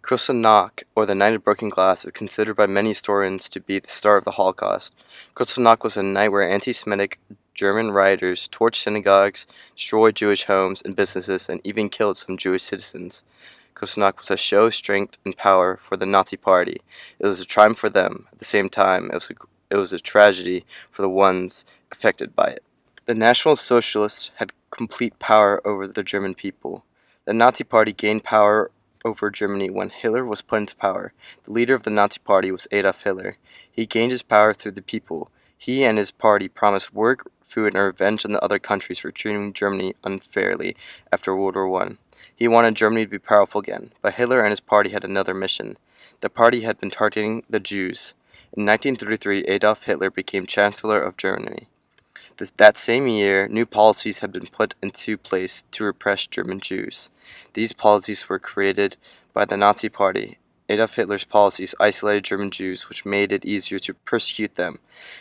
Kristallnacht, or the Night of Broken Glass, is considered by many historians to be the start of the Holocaust. Kristallnacht was a night where anti-Semitic German rioters torched synagogues, destroyed Jewish homes and businesses, and even killed some Jewish citizens. Kristallnacht was a show of strength and power for the Nazi Party. It was a triumph for them. At the same time, it was a tragedy for the ones affected by it. The National Socialists had complete power over the German people. The Nazi Party gained power over Germany when Hitler was put into power. The leader of the Nazi Party was Adolf Hitler. He gained his power through the people. He and his party promised work, food, and revenge on the other countries for treating Germany unfairly after World War I. He wanted Germany to be powerful again, but Hitler and his party had another mission. The party had been targeting the Jews. In 1933, Adolf Hitler became Chancellor of Germany. That same year, new policies had been put into place to repress German Jews. These policies were created by the Nazi Party. Adolf Hitler's policies isolated German Jews, which made it easier to persecute them.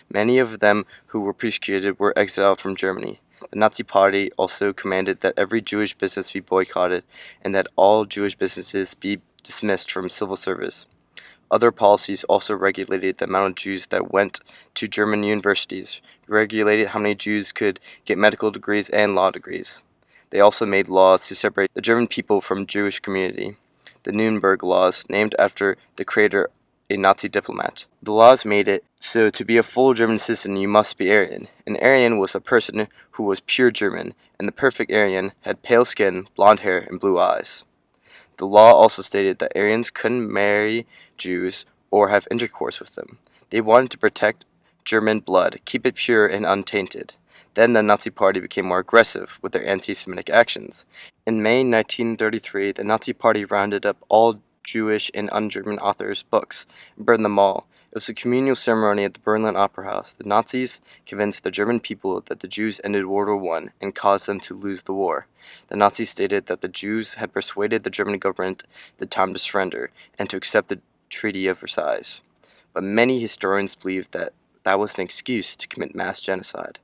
Many of them who were persecuted were exiled from Germany. The Nazi Party also commanded that every Jewish business be boycotted and that all Jewish businesses be dismissed from civil service. Other policies also regulated the amount of Jews that went to German universities, regulated how many Jews could get medical degrees and law degrees. They also made laws to separate the German people from Jewish community. The Nuremberg Laws, named after the creator, a Nazi diplomat. The laws made it so to be a full German citizen you must be Aryan. An Aryan was a person who was pure German, and the perfect Aryan had pale skin, blonde hair, and blue eyes. The law also stated that Aryans couldn't marry Jews or have intercourse with them. They wanted to protect German blood, keep it pure and untainted. Then the Nazi Party became more aggressive with their anti-Semitic actions. In May 1933, the Nazi Party rounded up all Jewish and un-German authors' books and burned them all. It was a communal ceremony at the Berlin Opera House. The Nazis convinced the German people that the Jews ended World War I and caused them to lose the war. The Nazis stated that the Jews had persuaded the German government at the time to surrender and to accept the Treaty of Versailles. But many historians believe that that was an excuse to commit mass genocide.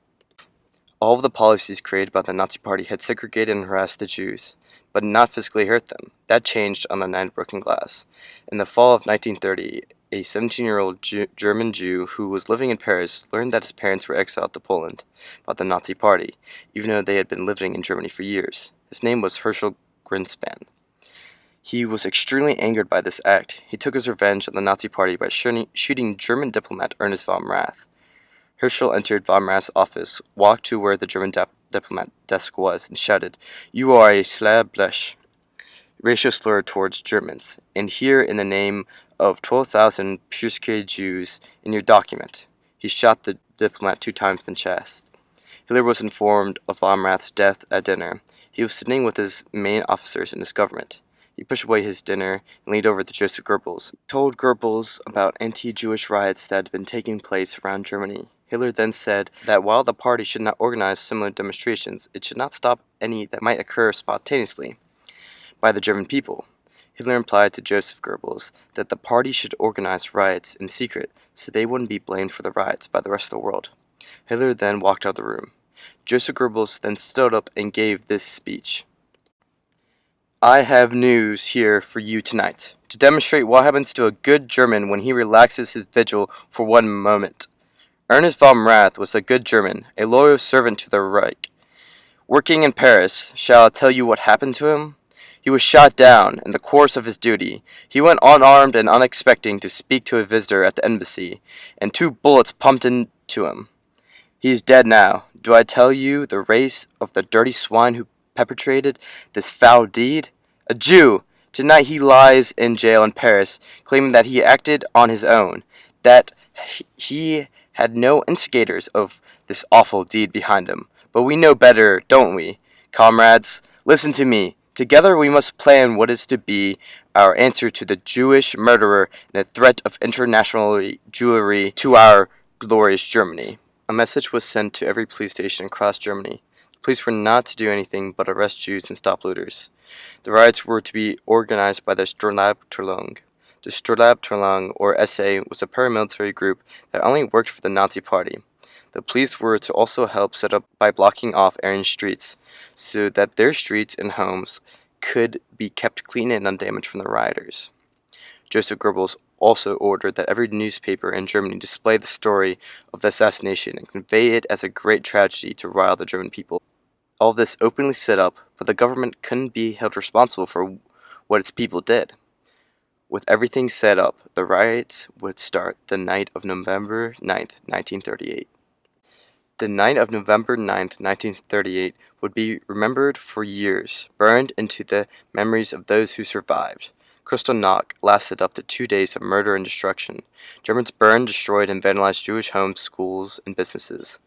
All of the policies created by the Nazi Party had segregated and harassed the Jews, but not physically hurt them. That changed on the Night of Broken Glass. In the fall of 1930, a 17-year-old German Jew who was living in Paris learned that his parents were exiled to Poland by the Nazi Party, even though they had been living in Germany for years. His name was Herschel Greenspan. He was extremely angered by this act. He took his revenge on the Nazi Party by shooting German diplomat Ernst von Rath. Herschel entered von Rath's office, walked to where the German diplomat desk was, and shouted, "You are a slab Blech," racial slur towards Germans, and here in the name of 12,000 persecuted Jews in your document. He shot the diplomat 2 times in the chest. Hitler was informed of von Rath's death at dinner. He was sitting with his main officers in his government. He pushed away his dinner and leaned over to Joseph Goebbels. He told Goebbels about anti-Jewish riots that had been taking place around Germany. Hitler then said that while the party should not organize similar demonstrations, it should not stop any that might occur spontaneously by the German people. Hitler implied to Joseph Goebbels that the party should organize riots in secret so they wouldn't be blamed for the riots by the rest of the world. Hitler then walked out of the room. Joseph Goebbels then stood up and gave this speech. "I have news here for you tonight, to demonstrate what happens to a good German when he relaxes his vigil for one moment. Ernst von Rath was a good German, a loyal servant to the Reich. Working in Paris, shall I tell you what happened to him? He was shot down in the course of his duty. He went unarmed and unexpecting to speak to a visitor at the embassy, and 2 bullets pumped into him. He is dead now. Do I tell you the race of the dirty swine who perpetrated this foul deed? A Jew! Tonight he lies in jail in Paris, claiming that he acted on his own, that he had no instigators of this awful deed behind him. But we know better, don't we? Comrades, listen to me. Together we must plan what is to be our answer to the Jewish murderer and the threat of international Jewry to our glorious Germany." A message was sent to every police station across Germany. The police were not to do anything but arrest Jews and stop looters. The riots were to be organized by the Sturmabteilung. The Sturmabteilung, or SA, was a paramilitary group that only worked for the Nazi Party. The police were to also help set up by blocking off Aryan streets, so that their streets and homes could be kept clean and undamaged from the rioters. Joseph Goebbels also ordered that every newspaper in Germany display the story of the assassination and convey it as a great tragedy to rile the German people. All this openly set up, but the government couldn't be held responsible for what its people did. With everything set up, the riots would start the night of November 9th, 1938. The night of November 9th, 1938 would be remembered for years, burned into the memories of those who survived. Kristallnacht lasted up to 2 days of murder and destruction. Germans burned, destroyed, and vandalized Jewish homes, schools, and businesses.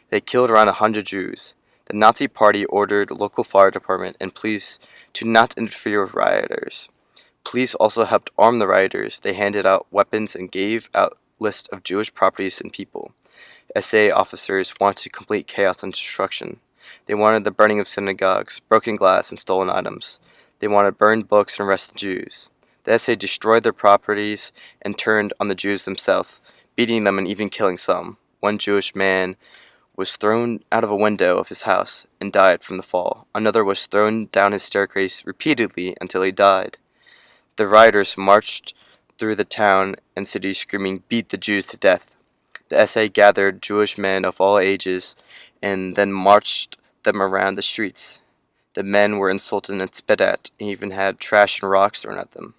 They killed around 100 Jews. The Nazi Party ordered local fire department and police to not interfere with rioters. Police also helped arm the rioters. They handed out weapons and gave out lists of Jewish properties and people. SA officers wanted to complete chaos and destruction. They wanted the burning of synagogues, broken glass, and stolen items. They wanted burned books and arrested Jews. The SA destroyed their properties and turned on the Jews themselves, beating them and even killing some. One Jewish man was thrown out of a window of his house and died from the fall. Another was thrown down his staircase repeatedly until he died. The rioters marched through the town and city screaming, "Beat the Jews to death." The SA gathered Jewish men of all ages and then marched them around the streets. The men were insulted and spit at, and even had trash and rocks thrown at them.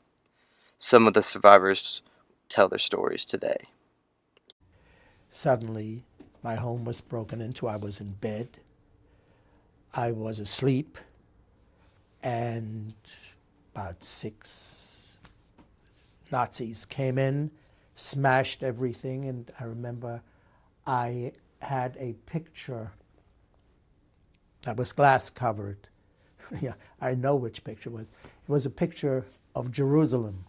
Some of the survivors tell their stories today. Suddenly, my home was broken into. I was in bed. I was asleep, and about 6 Nazis came in, smashed everything, and I remember I had a picture that was glass covered. Yeah, I know which picture it was. It was a picture of Jerusalem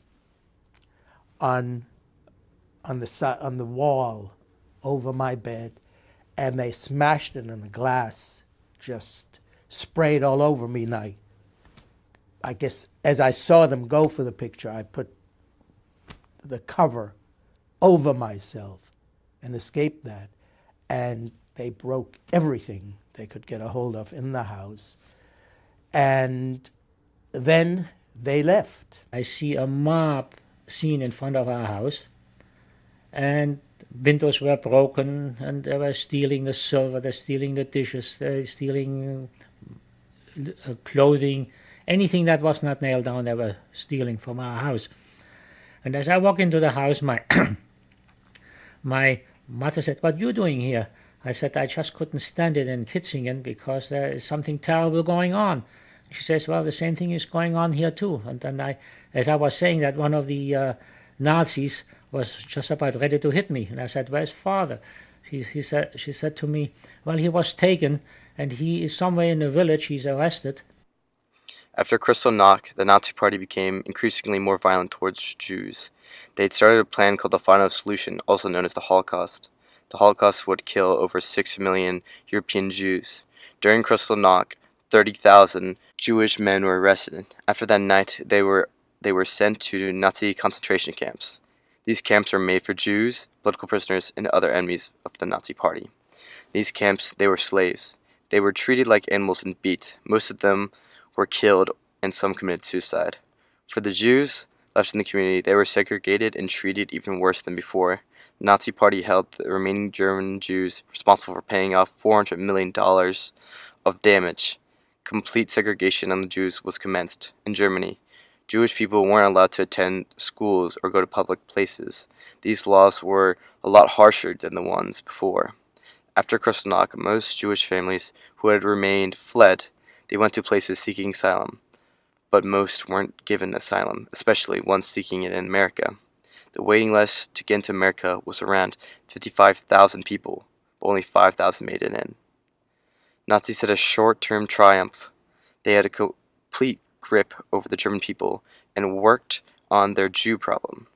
on the wall over my bed, and they smashed it, and the glass just sprayed all over me. And I guess as I saw them go for the picture, I put the cover over myself and escaped that. And they broke everything they could get a hold of in the house. And then they left. I see a mob scene in front of our house, and windows were broken, and they were stealing the silver, they're stealing the dishes, they're stealing clothing, anything that was not nailed down, they were stealing from our house. And as I walk into the house, my my mother said, "What are you doing here?" I said, "I just couldn't stand it in Kitzingen because there is something terrible going on." She says, "Well, the same thing is going on here too." And then as I was saying that, one of the Nazis was just about ready to hit me. And I said, "Where's father?" She said to me, "Well, he was taken and he is somewhere in the village, he's arrested." After Kristallnacht, the Nazi Party became increasingly more violent towards Jews. They had started a plan called the Final Solution, also known as the Holocaust. The Holocaust would kill over 6 million European Jews. During Kristallnacht, 30,000 Jewish men were arrested. After that night, they were sent to Nazi concentration camps. These camps were made for Jews, political prisoners, and other enemies of the Nazi Party. These camps, they were slaves. They were treated like animals and beat. Most of them were killed, and some committed suicide. For the Jews left in the community, they were segregated and treated even worse than before. The Nazi Party held the remaining German Jews responsible for paying off $400 million of damage. Complete segregation on the Jews was commenced in Germany. Jewish people weren't allowed to attend schools or go to public places. These laws were a lot harsher than the ones before. After Kristallnacht, most Jewish families who had remained fled. They went to places seeking asylum, but most weren't given asylum, especially ones seeking it in America. The waiting list to get into America was around 55,000 people, but only 5,000 made it in. Nazis had a short-term triumph. They had a complete grip over the German people and worked on their Jew problem.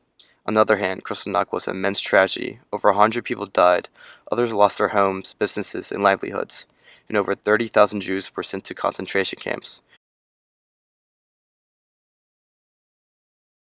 On the other hand, Kristallnacht was an immense tragedy. Over 100 people died, others lost their homes, businesses, and livelihoods, and over 30,000 Jews were sent to concentration camps.